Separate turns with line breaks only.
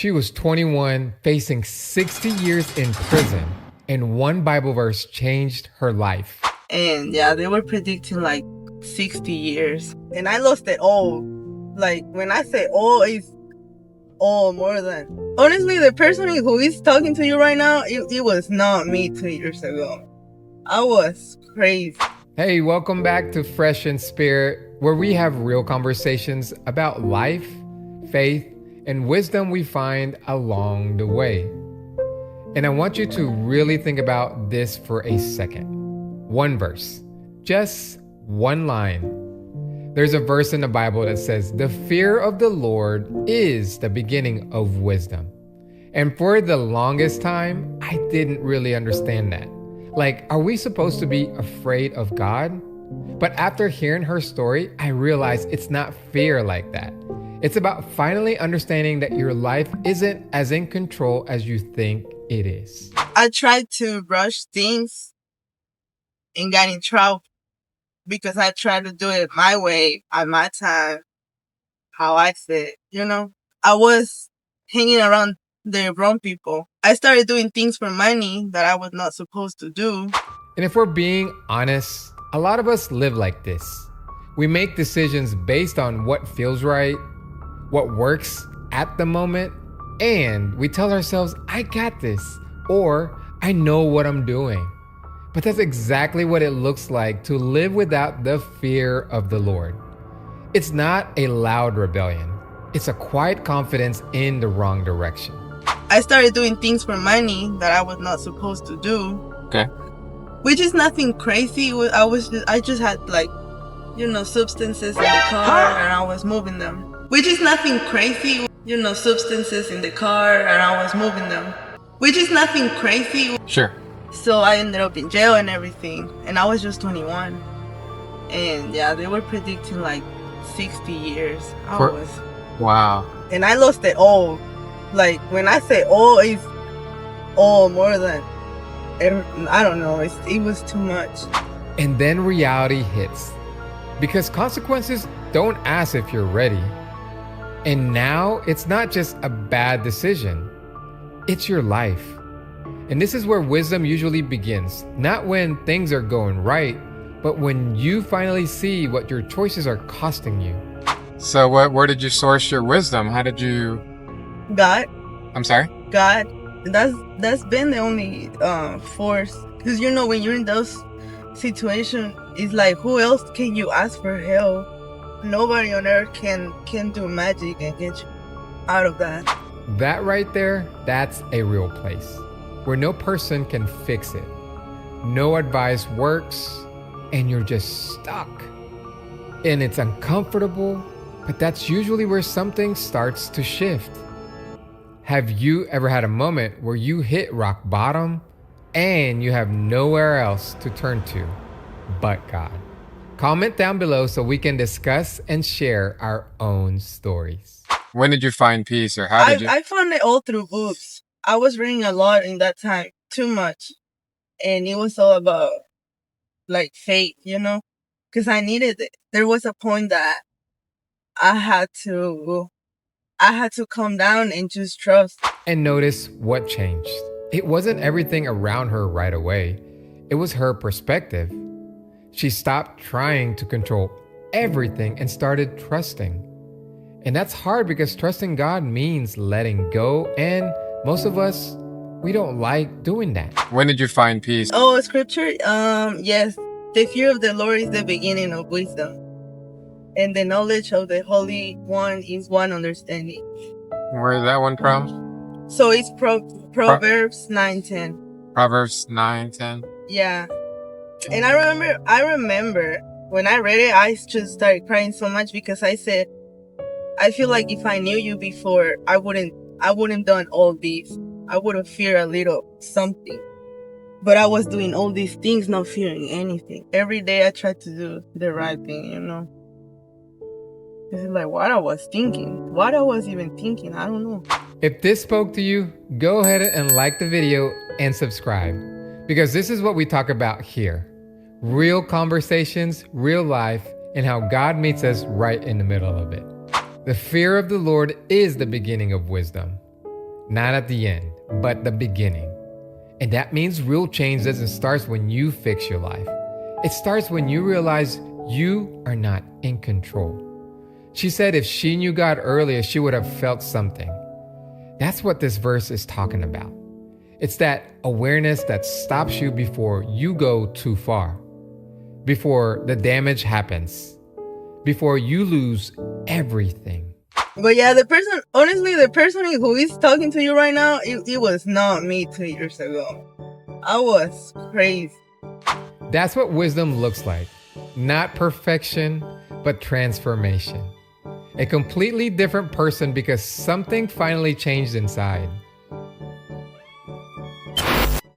She was 21, facing 60 years in prison, and one Bible verse changed her life.
And yeah, they were predicting like 60 years. And I lost it all. Like, when I say all, it's all more than. Honestly, the person who is talking to you right now, it was not me 2 years ago. I was crazy.
Hey, welcome back to Fresh in Spirit, where we have real conversations about life, faith, and wisdom we find along the way. And I want you to really think about this for a second. One verse, just one line. There's a verse in the Bible that says, "The fear of the Lord is the beginning of wisdom." And for the longest time, I didn't really understand that. Like, are we supposed to be afraid of God? But after hearing her story, I realized it's not fear like that. It's about finally understanding that your life isn't as in control as you think it is.
I tried to rush things and got in trouble because I tried to do it my way, at my time, how I said, I was hanging around the wrong people. I started doing things for money that I was not supposed to do.
And if we're being honest, a lot of us live like this. We make decisions based on what feels right, what works at the moment, and we tell ourselves, I got this, or I know what I'm doing. But that's exactly what it looks like to live without the fear of the Lord. It's not a loud rebellion. It's a quiet confidence in the wrong direction.
I started doing things for money that I was not supposed to do.
Okay.
Which is nothing crazy. I just had substances in the car and I was moving them. Which is nothing crazy. Substances in the car and I was moving them. Which is nothing crazy.
Sure.
So I ended up in jail and everything. And I was just 21. And yeah, they were predicting like 60 years.
Wow.
And I lost it all. Like, when I say all, it's all more than. I don't know. It was too much.
And then reality hits. Because consequences don't ask if you're ready. And now it's not just a bad decision. It's your life. And this is where wisdom usually begins. Not when things are going right, but when you finally see what your choices are costing you.
So where did you source your wisdom? How did you...
God.
I'm sorry?
God. That's been the only force. Because when you're in those situations, it's like, who else can you ask for help? Nobody on earth can do magic and get you out of that.
That right there, that's a real place where no person can fix it. No advice works, and you're just stuck. And it's uncomfortable, but that's usually where something starts to shift. Have you ever had a moment where you hit rock bottom and you have nowhere else to turn to but God? Comment down below so we can discuss and share our own stories.
When did you find peace, or how did you...
I found it all through books. I was reading a lot in that time, too much. And it was all about, like, faith, because I needed it. There was a point that I had to calm down and just trust.
And notice what changed. It wasn't everything around her right away. It was her perspective. She stopped trying to control everything and started trusting. And that's hard because trusting God means letting go. And most of us, we don't like doing that.
When did you find peace?
Oh, scripture? Yes. The fear of the Lord is the beginning of wisdom. And the knowledge of the Holy One is one understanding.
Where is that one from?
So it's Proverbs 9:10.
Proverbs 9:10.
Yeah. And I remember when I read it, I just started crying so much because I said, I feel like if I knew you before, I wouldn't done all these. I would have feared a little something. But I was doing all these things, not fearing anything. Every day I tried to do the right thing, This is like what I was thinking. What I was even thinking, I don't know.
If this spoke to you, go ahead and like the video and subscribe. Because this is what we talk about here. Real conversations, real life, and how God meets us right in the middle of it. The fear of the Lord is the beginning of wisdom. not at the end, but the beginning. And that means real change doesn't start when you fix your life. It starts when you realize you are not in control. She said if she knew God earlier, she would have felt something. That's what this verse is talking about. It's that awareness that stops you before you go too far, before the damage happens, before you lose everything.
But yeah, honestly, the person who is talking to you right now, it was not me 2 years ago. I was crazy.
That's what wisdom looks like. Not perfection, but transformation. A completely different person because something finally changed inside.